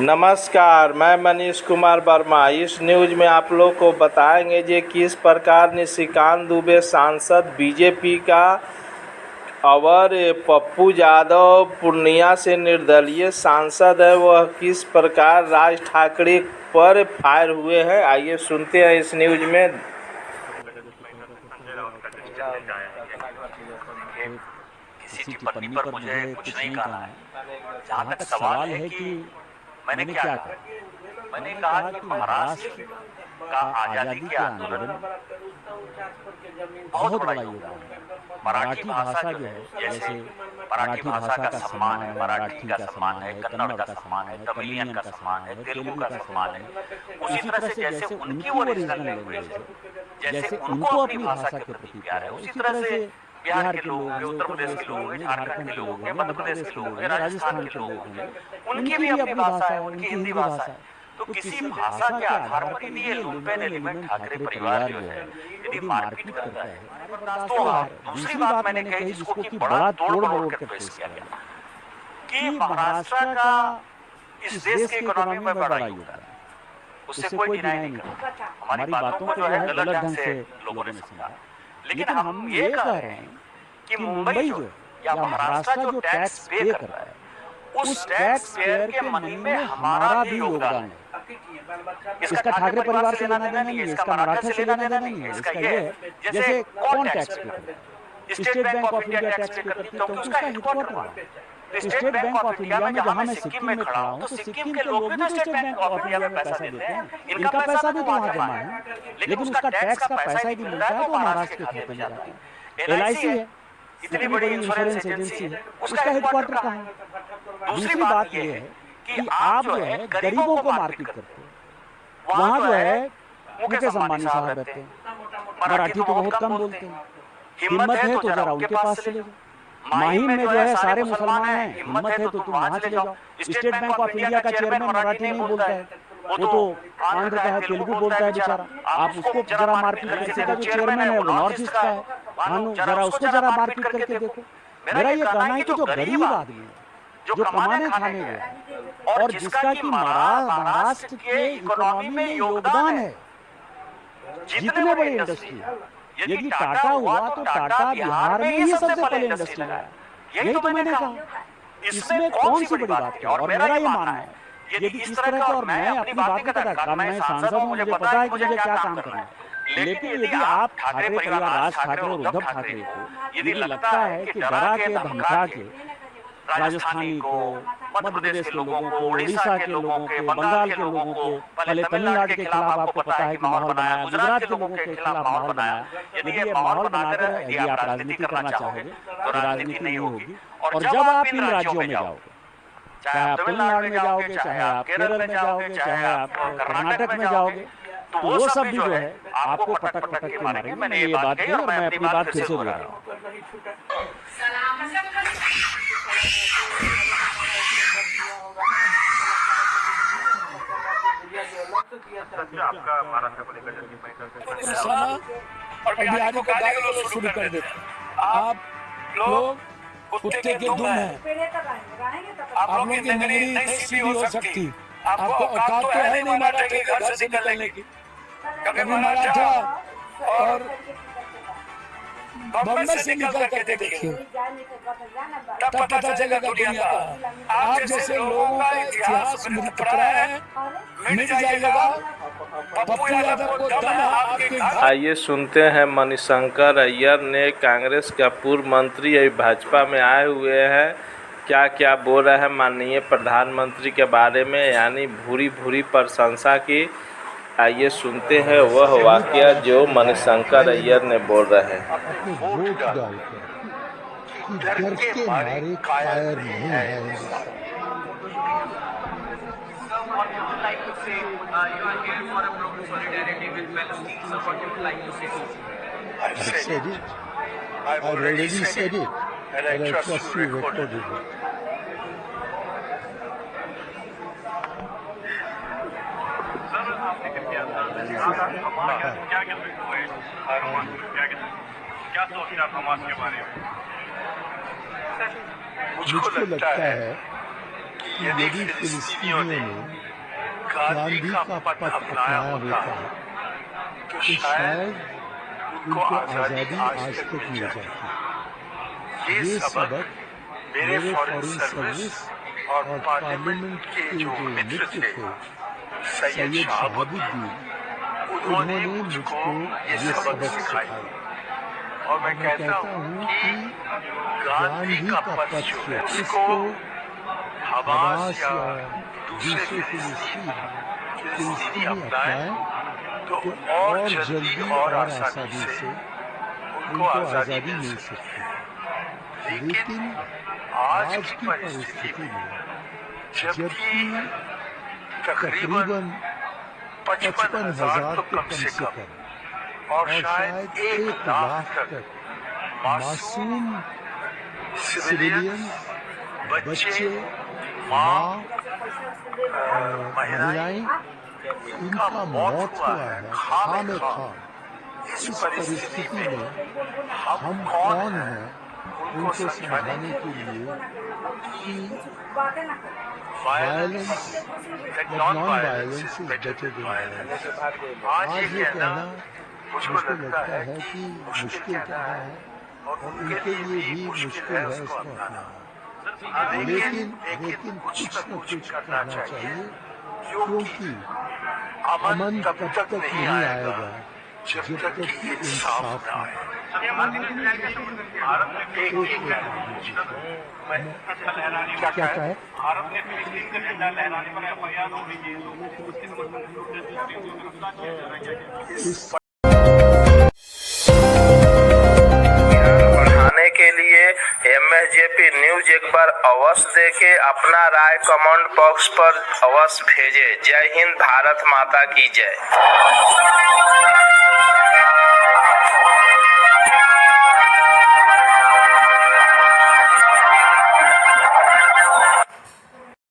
नमस्कार, मैं मनीष कुमार वर्मा। इस न्यूज में आप लोग को बताएंगे कि किस प्रकार निशिकांत दुबे सांसद बीजेपी का और पप्पू यादव पूर्णिया से निर्दलीय सांसद है, वह किस प्रकार राज ठाकरे पर फायर हुए हैं। आइए सुनते हैं इस न्यूज में। किसी टिप्पणी पर मुझे कुछ नहीं कहना है। जहाँ तक सवाल है कि मैंने क्या कहा, मैंने कहा कि महाराष्ट्र का आज़ादी के आंदोलन बहुत बड़ा योगदान है। मराठी भाषा जो है, जैसे मराठी भाषा का सम्मान है, मराठी का सम्मान है, कन्नड़ का सम्मान है, तमिलियन का सम्मान है, तेलुगु का सम्मान है। उसी तरह से जैसे उनकी ओरिजिनल लैंग्वेज है, जैसे उनको अपनी भाषा के प्रति प्यार है, उसी तरह से बिहार के लोग हैं, उत्तर प्रदेश के लोग हैं, झारखंड के लोग हैं, मध्य प्रदेश के लोग हैं, राजस्थान के लोग हैं, उनकी भी अपनी भाषा है, उनकी हिंदी भाषा है। तो किसी भाषा के आधार पर ये लुम्पेन एलिमेंट ठाकरे परिवार जो है यदि मारपीट करता है तो दूसरी बात मैंने कही जिसको कि बड़ा तोड़ मरोड़ कर पेश किया गया कि महाराष्ट्र का इस देश की इकोनॉमी में बड़ा योगदान है, उससे कोई डिनाई नहीं करता। हमारी बातों को जो है गलत ढंग से लोगों ने समझा, लेकिन हम ये कह रहे हैं कि मुंबई जो या महाराष्ट्र जो टैक्स पे कर रहा है, उस टैक्स पेयर के मनी में हमारा भी योगदान है। इसका ठाकरे परिवार से लेना देना नहीं है, इसका मराठा से लेना देना नहीं है। इसका ये है जैसे कौन टैक्स पे करता है, state bank of India tax पे करती है क्योंकि उसका हेडक्वार्टर है। स्टेट बैंक ऑफ इंडिया में जहां मैं सिक्किम में खड़ा हूं, तो सिक्किम के लोग भी स्टेट बैंक ऑफ इंडिया में पैसा देते हैं, इनका पैसा भी तो वहां जमा है, लेकिन उसका टैक्स का पैसा ही मिलता है तो महाराष्ट्र के खाते में जाता है। LIC है, इतनी बड़ी इंश्योरेंस एजेंसी है, उसका हेडक्वार्टर कहाँ है। दूसरी बात यह है कि आप जो है गरीबों को मारपीट करते हैं। वहां जो है मुकेश अंबानी साहब रहते हैं, मराठी तो बहुत कम बोलते हैं, हिम्मत है तो जरा उनके पास चले जाओ। माहिम में जो है सारे मुसलमान हैं, हिम्मत है तो तुम वहां चले जाओ। स्टेट बैंक ऑफ इंडिया का चेयरमैन मराठी नहीं बोलता है, वो तो आंध्र का है, तेलुगु बोलता है बेचारा। आप उसको जरा मारपीट करके जो चेयरमैन है वो नॉर्थ ईस्ट का है, मानो जरा उसको जरा मारपीट करके देखो। मेरा ये कहना है कि जो गरीब आदमी है, जो कमाने खाने गए और जिसका कि महाराष्ट्र के इकोनॉमी में योगदान है, जितने बड़े इंडस्ट्री है, यदि टाटा हुआ तो टाटा बिहार में ही सबसे पहले इंडस्ट्री लाया। यही तो मैंने कहा, इसमें कौन सी बड़ी बात है। और मेरा ये मानना है यदि इस तरह का, और मैं अपनी बात नहीं करता, मैं सांसद हूं, मुझे पता है कि मुझे क्या काम करना है, लेकिन यदि आप ठाकरे परिवार, राज ठाकरे और उद्धव ठाकरे को यदि लगता है कि डरा के धमका के राजस्थानी को, मध्य प्रदेश के लोगों को, उड़ीसा के लोगों को, बंगाल के लोगों को, पहले तमिलनाडु के खिलाफ आपको पता है कि माहौल बनाया, गुजरात के लोगों के खिलाफ माहौल बनाया, यदि ये माहौल बनाकर यदि आप राजनीति करना चाहोगे तो राजनीति नहीं होगी। और जब आप इन राज्यों में जाओगे, चाहे आप तमिलनाडु में जाओगे, चाहे आप केरल में जाओगे, चाहे आप कर्नाटक में जाओगे, तो वो सब भी जो है आपको पटक पटक के मारेंगे। मैंने ये बात कही और मैं अपनी बात फिर से दोहरा रहा हूं। आपका महाराष्ट्र को लेकर और बिहारी को गाली शुरू कर देते। आप लोग कुत्ते के दुम हैं, आप लोगों की नगरी नहीं सीधी हो सकती। आपको औकात तो है नहीं मराठा के घर से निकलने की। कभी मराठा और बम्बई से निकल करके देखिए, तब पता चलेगा दुनिया का। आप जैसे लोगों का इतिहास मृत प्राय है, मिट जाएगा। पप्पू यादव को दम आपके। आइए सुनते हैं मणिशंकर अय्यर ने, कांग्रेस का पूर्व मंत्री अभी भाजपा में आए हुए हैं, क्या क्या बोल रहे हैं माननीय प्रधानमंत्री के बारे में, यानी भूरी भूरी प्रशंसा की। आइए सुनते हैं वह वाकया जो मणिशंकर अय्यर ने बोल रहे हैं। वोट डालकर डर के मारे कायर नहीं है। I said it. I've already said it. And I trust you recorded it. क्या सोचते हैं समाज के बारे में? मुझको लगता है कि यदि फिलिस्तीनियों ने गांधी का पथ अपनाया होता तो शायद उनको आज़ादी आज तक मिल जाती। ये सबक मेरे फॉरेन सर्विस और पार्लियामेंट के जो मित्र थे सैयद शहाबुद्दीन, उन्होंने मुझको ये सबक सिखाया। और मैं कहता हूँ कि गांधी का पथ जो है उसको हमास या दूसरे फिलिस्तीनी अपनाएं तो और जल्दी और आसानी से उनको आज़ादी मिल सकती है। लेकिन आज की परिस्थिति में जबकि तकरीबन 55,000 तो कम से कम और शायद 1 लाख तक मासूम सिविलियन, बच्चे, माँ, महिलाएं, इनका मौत हुआ है खामखा। इस परिस्थिति में हम कौन हैं उनको समझाने के लिए कि violence non violence is better than violence. आज ये कहना मुझको लगता है कि मुश्किल कहना है और उनके लिए भी मुश्किल है इसको अपनाना। लेकिन कुछ न कुछ करना चाहिए, क्योंकि अमन तब तक नहीं आएगा जब तक कि इंसाफ ना आए। क्या है? भारत ने फिलिस्तीन का झंडा लहराने पर एफआईआर हो गई है। बढ़ाने के लिए MSJP न्यूज एक बार अवश्य देखें, अपना राय कमेंट बॉक्स पर अवश्य भेजें। जय हिंद, भारत माता की जय।